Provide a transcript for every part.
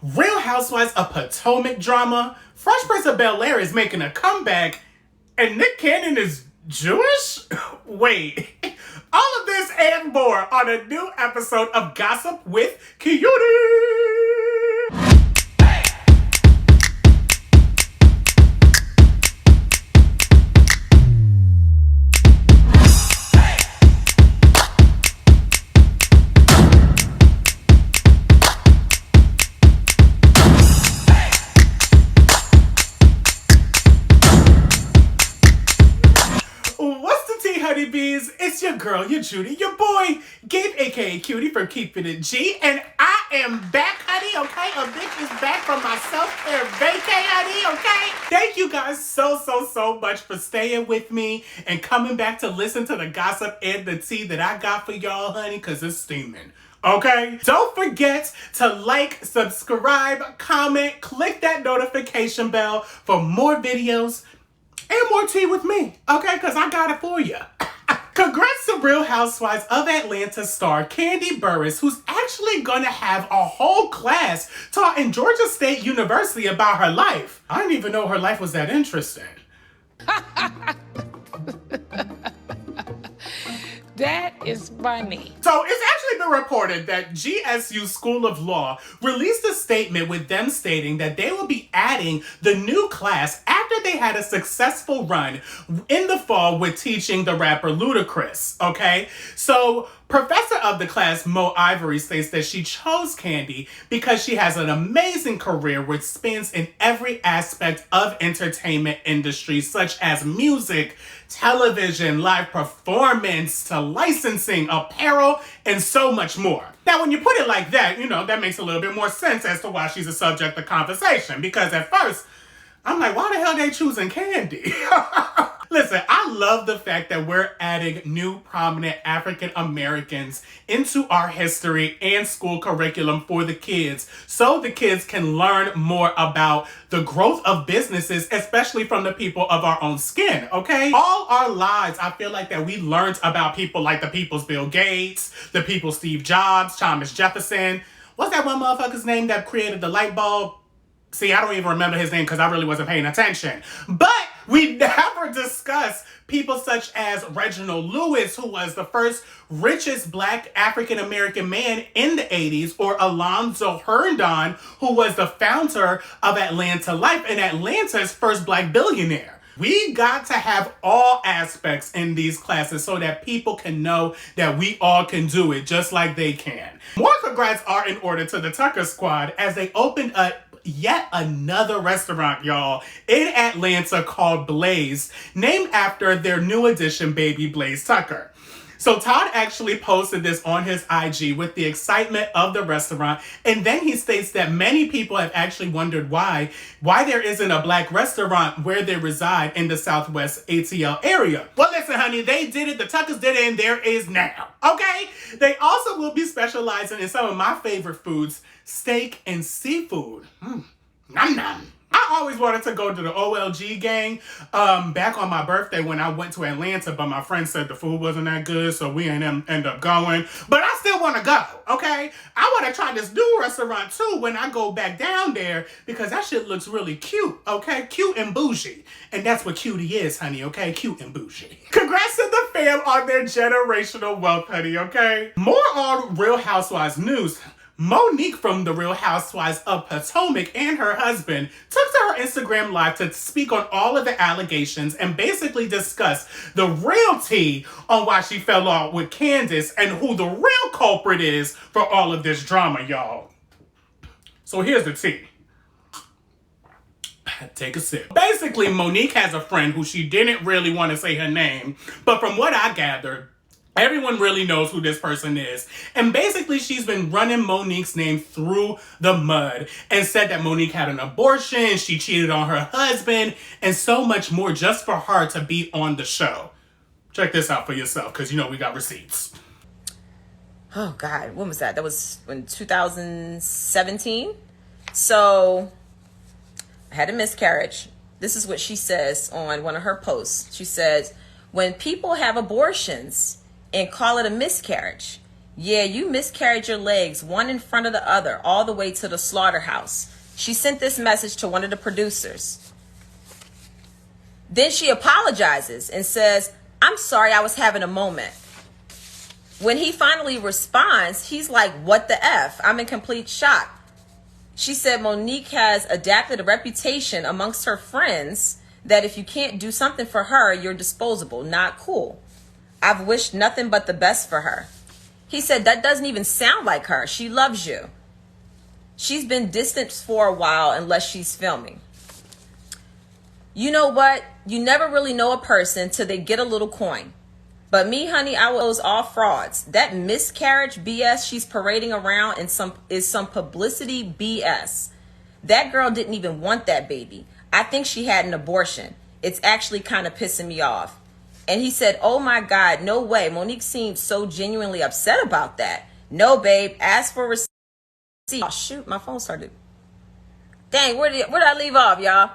Real Housewives of Potomac drama, Fresh Prince of Bel-Air is making a comeback, and Nick Cannon is Jewish? Wait. All of this and more on a new episode of Gossip with Cutie. Honeybees, it's your girl, your Judy, your boy, Gabe, aka Cutie from Keeping It G, and I am back, honey, okay? A bitch is back from my self-care vacay, honey, okay? Thank you guys so much for staying with me and coming back to listen to the gossip and the tea that I got for y'all, honey, because it's steaming. Okay? Don't forget to like, subscribe, comment, click that notification bell for more videos and more tea with me, okay? Because I got it for you. Congrats to Real Housewives of Atlanta star Kandi Burruss, who's actually going to have a whole class taught in Georgia State University about her life. I didn't even know her life was that interesting. That is funny. So it's actually been reported that GSU School of Law released a statement with them stating that they will be adding the new class after they had a successful run in the fall with teaching the rapper Ludacris, okay? So professor of the class, Mo Ivory, states that she chose Kandi because she has an amazing career which spans in every aspect of entertainment industry, such as music, television, live performance, to licensing, apparel, and so much more. Now, when you put it like that, you know, that makes a little bit more sense as to why she's a subject of conversation, because at first, I'm like, why the hell they choosing Kandi? Listen, I love the fact that we're adding new prominent African Americans into our history and school curriculum for the kids, so the kids can learn more about the growth of businesses, especially from the people of our own skin, okay? All our lives, I feel like that we learned about people like the people's Bill Gates, the people's Steve Jobs, Thomas Jefferson. What's that one motherfucker's name that created the light bulb? See, I don't even remember his name because I really wasn't paying attention. But we never discuss people such as Reginald Lewis, who was the first richest black African-American man in the 80s, or Alonzo Herndon, who was the founder of Atlanta Life and Atlanta's first black billionaire. We got to have all aspects in these classes so that people can know that we all can do it just like they can. More congrats are in order to the Tucker Squad as they opened up yet another restaurant, y'all, in Atlanta called Blaze, named after their new addition baby, Blaze Tucker. So Todd actually posted this on his IG with the excitement of the restaurant, and then he states that many people have actually wondered why there isn't a black restaurant where they reside in the Southwest ATL area. Well, listen, honey, they did it, the Tuckers did it, and there is now, okay? They also will be specializing in some of my favorite foods, steak and seafood. Nom nom. I always wanted to go to the OLG gang back on my birthday when I went to Atlanta, but my friend said the food wasn't that good, so we ain't end up going. But I still want to go, okay? I want to try this new restaurant too when I go back down there because that shit looks really cute, okay? Cute and bougie. And that's what Cutie is, honey, okay? Cute and bougie. Congrats to the fam on their generational wealth, honey, okay? More on Real Housewives news. Monique from the Real Housewives of Potomac and her husband took to her Instagram Live to speak on all of the allegations and basically discuss the real tea on why she fell out with Candice and who the real culprit is for all of this drama, y'all. So here's the tea. Take a sip. Basically, Monique has a friend who she didn't really want to say her name, but from what I gathered, everyone really knows who this person is. And basically, she's been running Monique's name through the mud and said that Monique had an abortion, she cheated on her husband, and so much more just for her to be on the show. Check this out for yourself, because you know we got receipts. Oh, God. When was that? That was in 2017. So I had a miscarriage. This is what she says on one of her posts. She says, when people have abortions and call it a miscarriage, Yeah, you miscarried your legs, one in front of the other, all the way to the slaughterhouse. She sent this message to one of the producers. Then she apologizes and says, I'm sorry, I was having a moment. When he finally responds, he's like, what the F? I'm in complete shock. She said Monique has adapted a reputation amongst her friends that if you can't do something for her, you're disposable. Not cool. I've wished nothing but the best for her. He said, that doesn't even sound like her. She loves you. She's been distant for a while unless she's filming. You know what? You never really know a person till they get a little coin. But me, honey, I was all frauds. That miscarriage BS she's parading around is some publicity BS. That girl didn't even want that baby. I think she had an abortion. It's actually kind of pissing me off. And he said, oh my God, no way. Monique seemed so genuinely upset about that. No, babe, ask for receipt. Oh, shoot, my phone started. Dang, where did I leave off, y'all?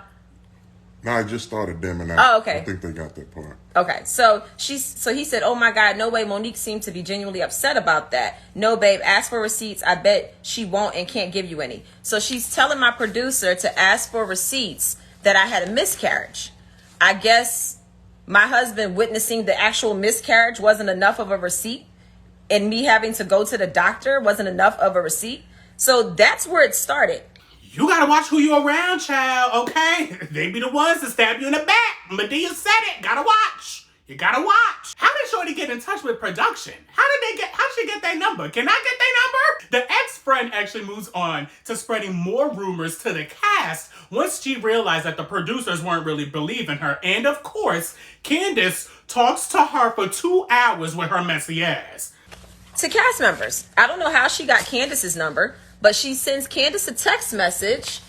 No, I just started dimming out. Oh, okay. I think they got that part. Okay, so he said, oh my God, no way. Monique seemed to be genuinely upset about that. No, babe, ask for receipts. I bet she won't and can't give you any. So she's telling my producer to ask for receipts that I had a miscarriage. I guess my husband witnessing the actual miscarriage wasn't enough of a receipt, and me having to go to the doctor wasn't enough of a receipt. So that's where it started. You gotta watch who you around, child, okay? They be the ones that stab you in the back. Medea said it. Gotta watch. You gotta watch. How did Shorty get in touch with production? How'd she get their number? Can I get their number? The ex-friend actually moves on to spreading more rumors to the cast once she realized that the producers weren't really believing her. And of course, Candice talks to her for 2 hours with her messy ass. To cast members, I don't know how she got Candice's number, but she sends Candice a text message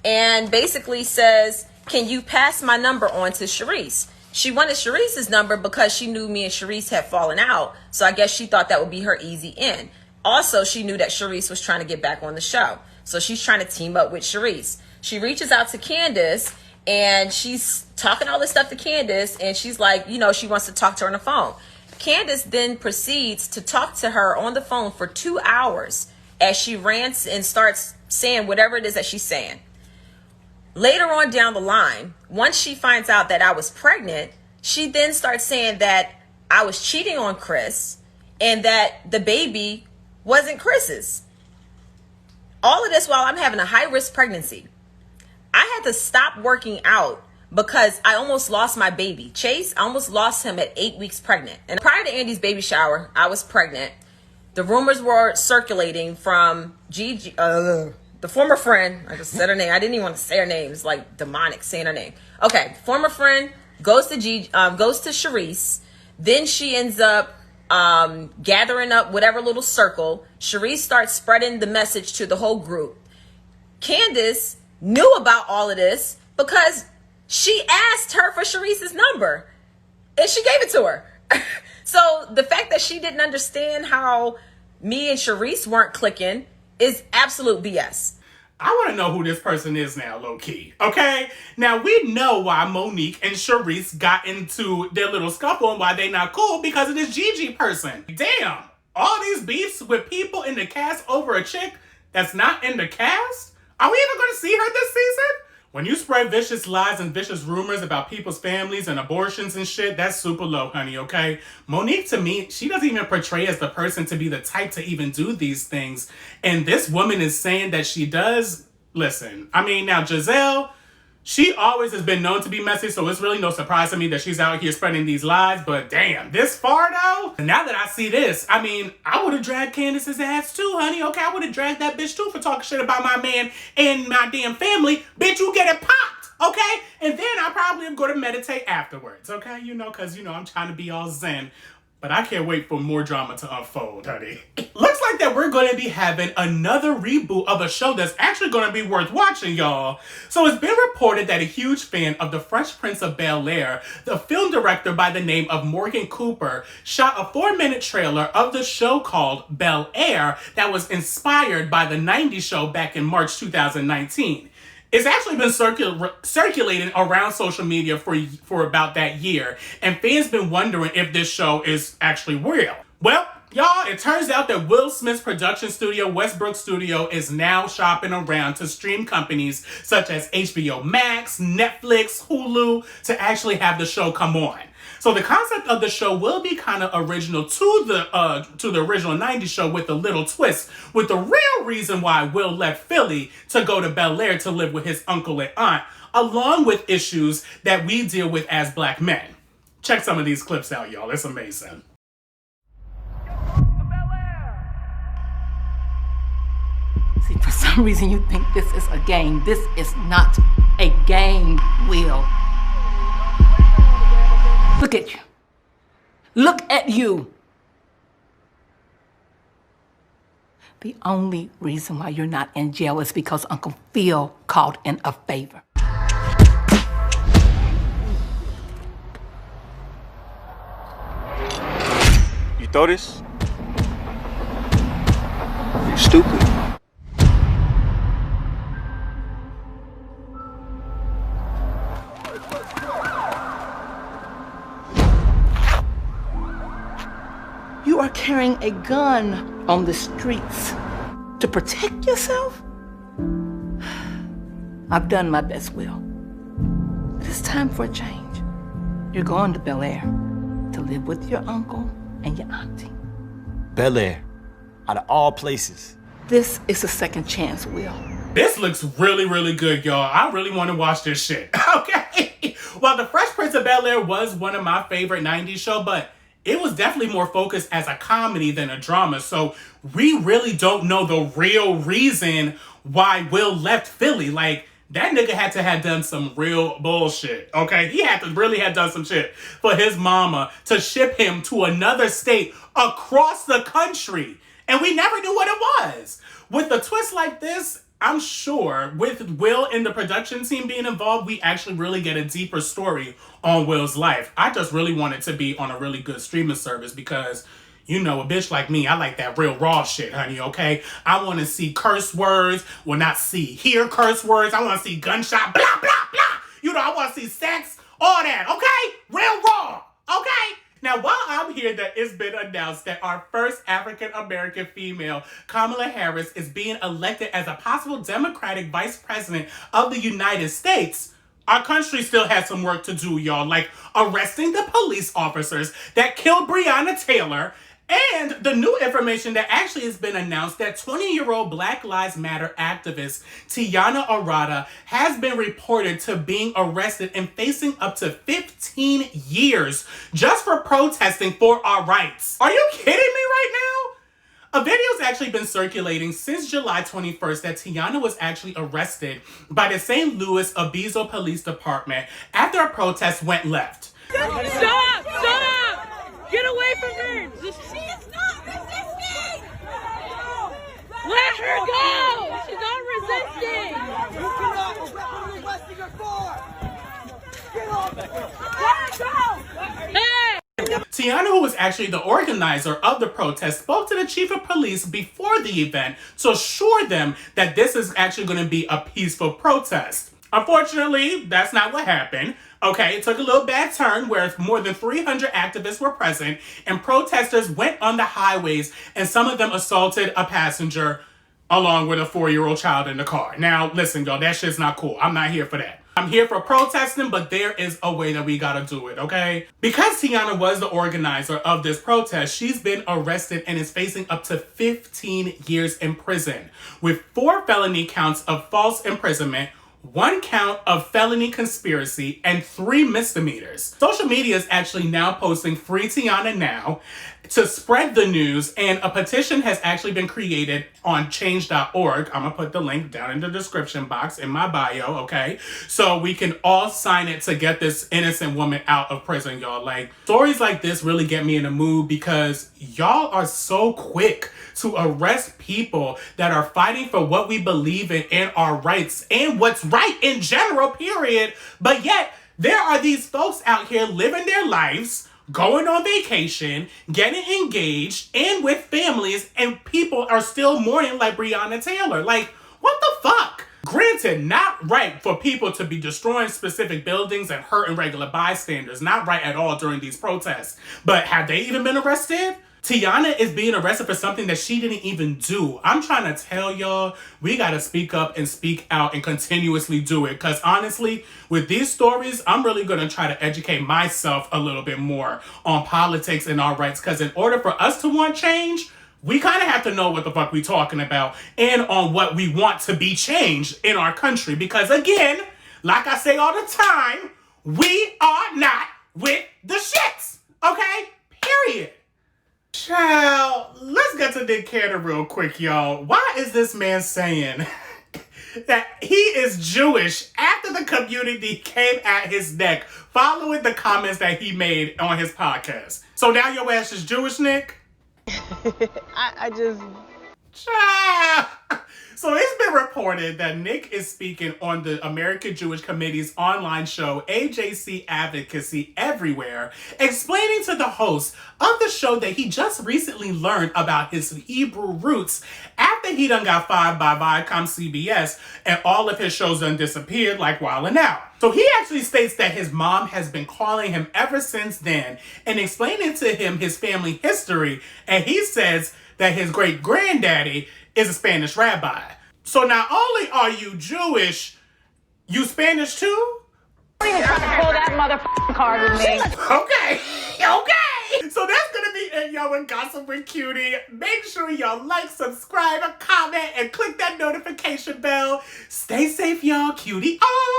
and basically says, can you pass my number on to Charisse? She wanted Charisse's number because she knew me and Charisse had fallen out. So I guess she thought that would be her easy in. Also, she knew that Charisse was trying to get back on the show. So she's trying to team up with Charisse. She reaches out to Candice and she's talking all this stuff to Candice. And she's like, you know, she wants to talk to her on the phone. Candice then proceeds to talk to her on the phone for 2 hours as she rants and starts saying whatever it is that she's saying. Later on down the line, once she finds out that I was pregnant, she then starts saying that I was cheating on Chris and that the baby wasn't Chris's. All of this while I'm having a high-risk pregnancy. I had to stop working out because I almost lost my baby. Chase, I almost lost him at 8 weeks pregnant. And prior to Andy's baby shower, I was pregnant. The rumors were circulating from Gigi, the former friend. I just said her name. I didn't even want to say her name. It's like demonic saying her name. Okay, former friend goes to Charisse. Then she ends up gathering up whatever little circle. Charisse starts spreading the message to the whole group. Candice knew about all of this because she asked her for Charisse's number, and she gave it to her. So the fact that she didn't understand how me and Charisse weren't clicking is absolute BS. I want to know who this person is now, low-key, okay? Now, we know why Monique and Charisse got into their little scuffle and why they not cool because of this Gigi person. Damn, all these beefs with people in the cast over a chick that's not in the cast? Are we even going to see her this season? When you spread vicious lies and vicious rumors about people's families and abortions and shit, that's super low, honey, okay? Monique, to me, she doesn't even portray as the person to be the type to even do these things. And this woman is saying that she does. Listen, I mean, now Giselle, she always has been known to be messy, so it's really no surprise to me that she's out here spreading these lies. But damn, this far though? And now that I see this, I mean, I would have dragged Candice's ass too, honey. Okay, I would have dragged that bitch too for talking shit about my man and my damn family. Bitch, you get it popped, okay? And then I probably am going to meditate afterwards, okay? You know, because, you know, I'm trying to be all zen. But I can't wait for more drama to unfold, honey. Looks like that we're going to be having another reboot of a show that's actually going to be worth watching, y'all. So it's been reported that a huge fan of the Fresh Prince of Bel-Air, the film director by the name of Morgan Cooper, shot a 4-minute trailer of the show called Bel-Air that was inspired by the 90s show back in March 2019. It's actually been circulating around social media for about that year, and fans been wondering if this show is actually real. Well, Y'all, it turns out that Will Smith's production studio, Westbrook Studio, is now shopping around to stream companies such as HBO Max, Netflix, Hulu to actually have the show come on. So the concept of the show will be kind of original to the original 90s show with a little twist, with the real reason why Will left Philly to go to Bel-Air to live with his uncle and aunt, along with issues that we deal with as black men. Check some of these clips out, y'all. It's amazing. See, for some reason you think this is a game. This is not a game, Will. Look at you. Look at you. The only reason why you're not in jail is because Uncle Phil called in a favor. You throw this? You stupid. You are carrying a gun on the streets to protect yourself? I've done my best, Will. But it's time for a change. You're going to Bel-Air to live with your uncle and your auntie. Bel-Air, out of all places. This is a second chance, Will. This looks really, really good, y'all. I really want to watch this shit. Okay. Well, The Fresh Prince of Bel-Air was one of my favorite 90s shows, but it was definitely more focused as a comedy than a drama. So we really don't know the real reason why Will left Philly. Like, that nigga had to have done some real bullshit, okay? He had to really have done some shit for his mama to ship him to another state across the country. And we never knew what it was. With a twist like this, I'm sure with Will and the production team being involved, we actually really get a deeper story on Will's life. I just really want it to be on a really good streaming service because, you know, a bitch like me, I like that real raw shit, honey, okay? I want to see curse words. Well, not see, hear curse words. I want to see gunshot, blah, blah, blah. You know, I want to see sex, all that, okay? Real raw, okay? Now, while I'm here, it's been announced that our first African-American female, Kamala Harris, is being elected as a possible Democratic vice president of the United States. Our country still has some work to do, y'all, like arresting the police officers that killed Breonna Taylor, and the new information that actually has been announced that 20-year-old Black Lives Matter activist Tianna Arata has been reported to being arrested and facing up to 15 years just for protesting for our rights. Are you kidding me right now? A video's actually been circulating since July 21st that Tiana was actually arrested by the St. Louis Obispo Police Department after a protest went left. Stop! Stop! Get away from her! She is not resisting! Let her go! She's not resisting! You cannot what requesting her for! Get off! Let her go! Hey! Tiana, who was actually the organizer of the protest, spoke to the chief of police before the event to assure them that this is actually going to be a peaceful protest. Unfortunately, that's not what happened. Okay, it took a little bad turn where more than 300 activists were present and protesters went on the highways and some of them assaulted a passenger along with a 4-year-old child in the car. Now, listen, y'all, that shit's not cool. I'm not here for that. I'm here for protesting, but there is a way that we gotta do it, okay? Because Tiana was the organizer of this protest, she's been arrested and is facing up to 15 years in prison with 4 felony counts of false imprisonment, 1 count of felony conspiracy, and 3 misdemeanors. Social media is actually now posting Free Tiana Now to spread the news, and a petition has actually been created on change.org. I'm gonna put the link down in the description box in my bio, okay? So we can all sign it to get this innocent woman out of prison, y'all. Like, stories like this really get me in a mood because y'all are so quick to arrest people that are fighting for what we believe in and our rights and what's right in general, period. But yet, there are these folks out here living their lives, going on vacation, getting engaged, and with families, and people are still mourning like Breonna Taylor. Like, what the fuck? Granted, not right for people to be destroying specific buildings and hurting regular bystanders. Not right at all during these protests. But have they even been arrested? Tiana is being arrested for something that she didn't even do. I'm trying to tell y'all, we gotta speak up and speak out and continuously do it. Because honestly, with these stories, I'm really gonna try to educate myself a little bit more on politics and our rights. Because in order for us to want change, we kind of have to know what the fuck we talking about and on what we want to be changed in our country. Because again, like I say all the time, we are not with the shits. Okay? Period. Child, let's get to Nick Cannon real quick, y'all. Why is this man saying that he is Jewish after the community came at his neck following the comments that he made on his podcast? So now your ass is Jewish, Nick? I just... Child. So it's been reported that Nick is speaking on the American Jewish Committee's online show, AJC Advocacy Everywhere, explaining to the host of the show that he just recently learned about his Hebrew roots after he done got fired by Viacom CBS and all of his shows done disappeared like Wild 'N Out. So he actually states that his mom has been calling him ever since then and explaining to him his family history, and he says that his great-granddaddy is a Spanish rabbi. So not only are you Jewish, you Spanish too? Don't even try to pull that motherfucking card with me. Okay. So that's gonna be it, y'all, with Gossip with Cutie. Make sure y'all like, subscribe, comment, and click that notification bell. Stay safe, y'all. Cutie. Oh!